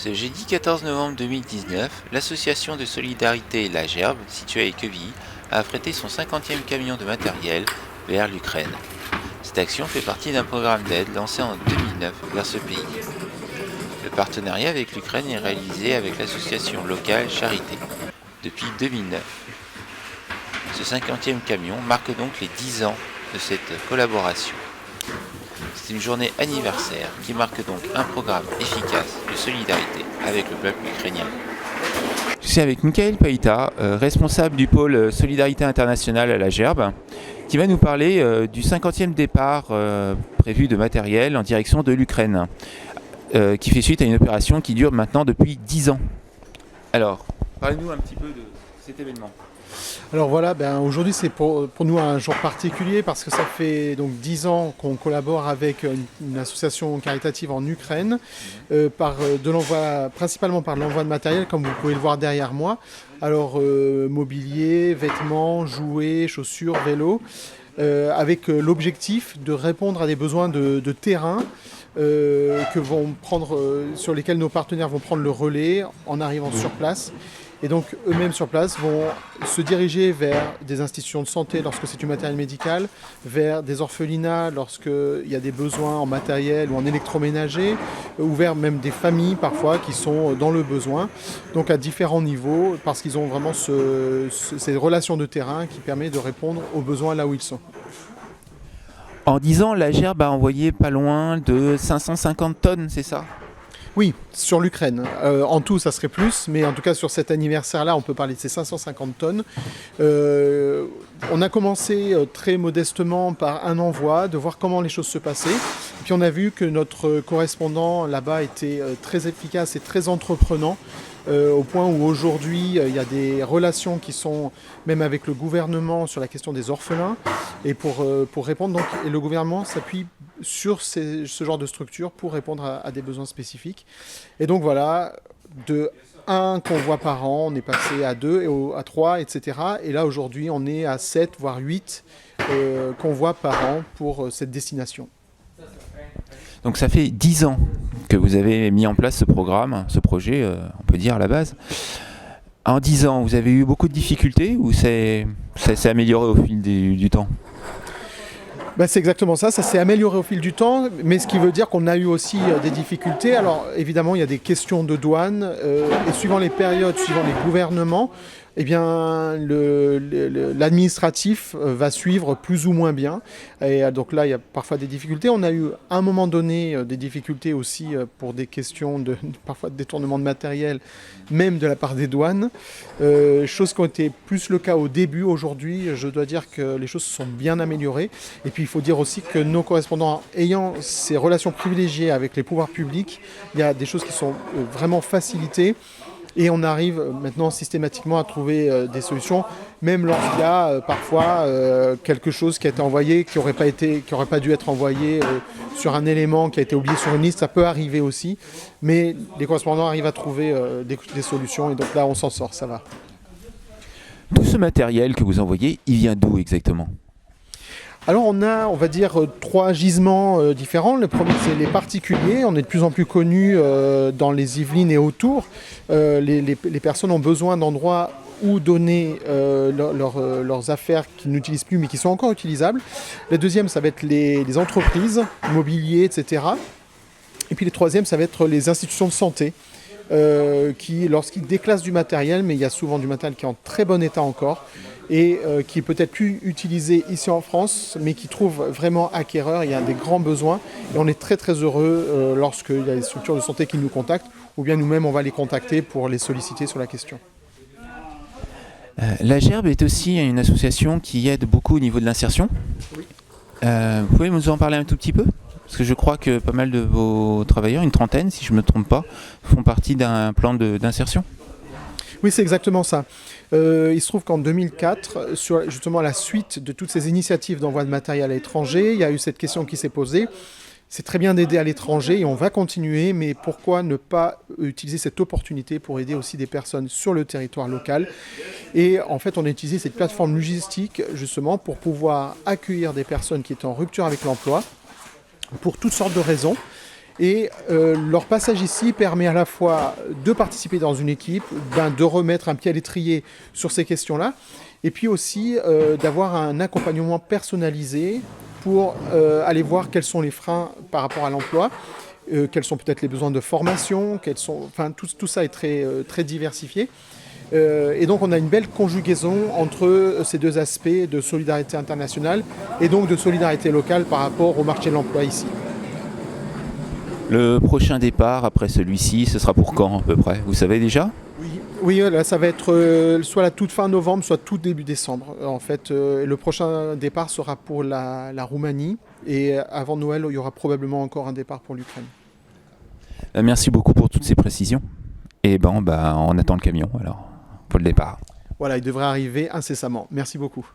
Ce jeudi 14 novembre 2019, l'association de solidarité La Gerbe, située à Équevilly, a affrété son 50e camion de matériel vers l'Ukraine. Cette action fait partie d'un programme d'aide lancé en 2009 vers ce pays. Le partenariat avec l'Ukraine est réalisé avec l'association locale Charité depuis 2009. Ce 50e camion marque donc les 10 ans de cette collaboration. C'est une journée anniversaire qui marque donc un programme efficace de solidarité avec le peuple ukrainien. Je suis avec Michael Païta, responsable du pôle Solidarité Internationale à la Gerbe, qui va nous parler du 50e départ prévu de matériel en direction de l'Ukraine, qui fait suite à une opération qui dure maintenant depuis 10 ans. Alors, parlez-nous un petit peu de cet événement. Alors voilà, aujourd'hui c'est pour nous un jour particulier parce que ça fait donc 10 ans qu'on collabore avec une association caritative en Ukraine principalement par l'envoi de matériel comme vous pouvez le voir derrière moi. Alors mobilier, vêtements, jouets, chaussures, vélos, avec l'objectif de répondre à des besoins de terrain sur lesquels nos partenaires vont prendre le relais en arrivant sur place. Et donc eux-mêmes sur place vont se diriger vers des institutions de santé lorsque c'est du matériel médical, vers des orphelinats lorsqu'il y a des besoins en matériel ou en électroménager, ou vers même des familles parfois qui sont dans le besoin, donc à différents niveaux, parce qu'ils ont vraiment ces relations de terrain qui permettent de répondre aux besoins là où ils sont. En 10 ans, la Gerbe a envoyé pas loin de 550 tonnes, c'est ça ? Oui, sur l'Ukraine. En tout, ça serait plus, mais en tout cas sur cet anniversaire-là, on peut parler de ces 550 tonnes. On a commencé très modestement par un envoi, de voir comment les choses se passaient. Puis on a vu que notre correspondant là-bas était très efficace et très entreprenant, au point où aujourd'hui il y a des relations qui sont même avec le gouvernement sur la question des orphelins et pour répondre donc, et le gouvernement s'appuie sur ce genre de structure pour répondre à des besoins spécifiques. Et donc voilà, de un convoi par an, on est passé à 2, à 3, etc. Et là aujourd'hui on est à 7 voire 8 convois par an pour cette destination. Donc ça fait 10 ans que vous avez mis en place ce programme, ce projet, on peut dire à la base. En 10 ans, vous avez eu beaucoup de difficultés ou ça s'est amélioré au fil du temps ? C'est exactement ça, ça s'est amélioré au fil du temps, mais ce qui veut dire qu'on a eu aussi des difficultés. Alors évidemment, il y a des questions de douane, et suivant les périodes, suivant les gouvernements, eh bien, l'administratif va suivre plus ou moins bien. Et donc là, il y a parfois des difficultés. On a eu à un moment donné des difficultés aussi pour des questions parfois de détournement de matériel, même de la part des douanes. Choses qui ont été plus le cas au début. Aujourd'hui, je dois dire que les choses se sont bien améliorées. Et puis, il faut dire aussi que nos correspondants, ayant ces relations privilégiées avec les pouvoirs publics, il y a des choses qui sont vraiment facilitées. Et on arrive maintenant systématiquement à trouver des solutions, même lorsqu'il y a parfois quelque chose qui a été envoyé, qui n'aurait pas dû être envoyé sur un élément qui a été oublié sur une liste, ça peut arriver aussi. Mais les correspondants arrivent à trouver des solutions et donc là on s'en sort, ça va. Tout ce matériel que vous envoyez, il vient d'où exactement ? Alors on va dire, 3 gisements différents. Le premier, c'est les particuliers. On est de plus en plus connus dans les Yvelines et autour. Les personnes ont besoin d'endroits où donner leurs affaires qu'ils n'utilisent plus mais qui sont encore utilisables. Le deuxième, ça va être les entreprises, mobilier, etc. Et puis le troisième, ça va être les institutions de santé. Qui, lorsqu'ils déclassent du matériel, mais il y a souvent du matériel qui est en très bon état encore, et qui est peut-être plus utilisé ici en France, mais qui trouve vraiment acquéreur. Il y a des grands besoins, et on est très très heureux lorsqu'il y a des structures de santé qui nous contactent, ou bien nous-mêmes on va les contacter pour les solliciter sur la question. La Gerbe est aussi une association qui aide beaucoup au niveau de l'insertion. Oui. Vous pouvez nous en parler un tout petit peu ? Parce que je crois que pas mal de vos travailleurs, une trentaine si je ne me trompe pas, font partie d'un plan d'insertion. Oui, c'est exactement ça. Il se trouve qu'en 2004, justement à la suite de toutes ces initiatives d'envoi de matériel à l'étranger, il y a eu cette question qui s'est posée. C'est très bien d'aider à l'étranger et on va continuer, mais pourquoi ne pas utiliser cette opportunité pour aider aussi des personnes sur le territoire local ? Et en fait, on a utilisé cette plateforme logistique justement pour pouvoir accueillir des personnes qui étaient en rupture avec l'emploi, pour toutes sortes de raisons. Et leur passage ici permet à la fois de participer dans une équipe, de remettre un pied à l'étrier sur ces questions-là, et puis aussi d'avoir un accompagnement personnalisé pour aller voir quels sont les freins par rapport à l'emploi, quels sont peut-être les besoins de formation, tout ça est très diversifié. Et donc on a une belle conjugaison entre ces deux aspects de solidarité internationale et donc de solidarité locale par rapport au marché de l'emploi ici. Le prochain départ après celui-ci, ce sera pour quand à peu près? Vous savez déjà? Oui, là ça va être soit la toute fin novembre, soit tout début décembre. En fait, le prochain départ sera pour la Roumanie et avant Noël, il y aura probablement encore un départ pour l'Ukraine. Merci beaucoup pour toutes ces précisions. Et on attend le camion alors pour le départ. Voilà, il devrait arriver incessamment. Merci beaucoup.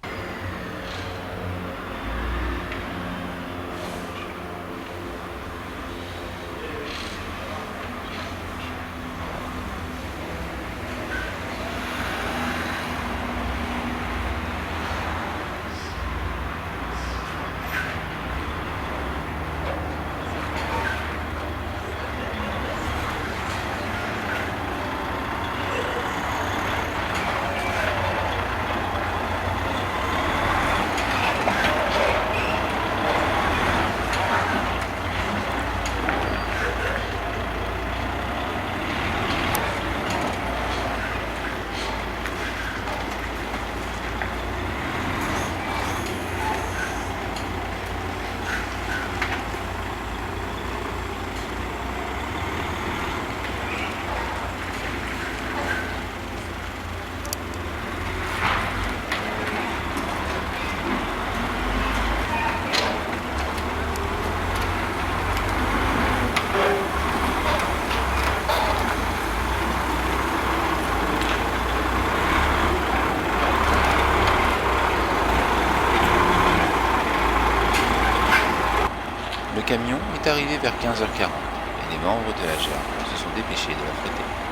Le camion est arrivé vers 15h40 et les membres de la GERB se sont dépêchés de l'affréter.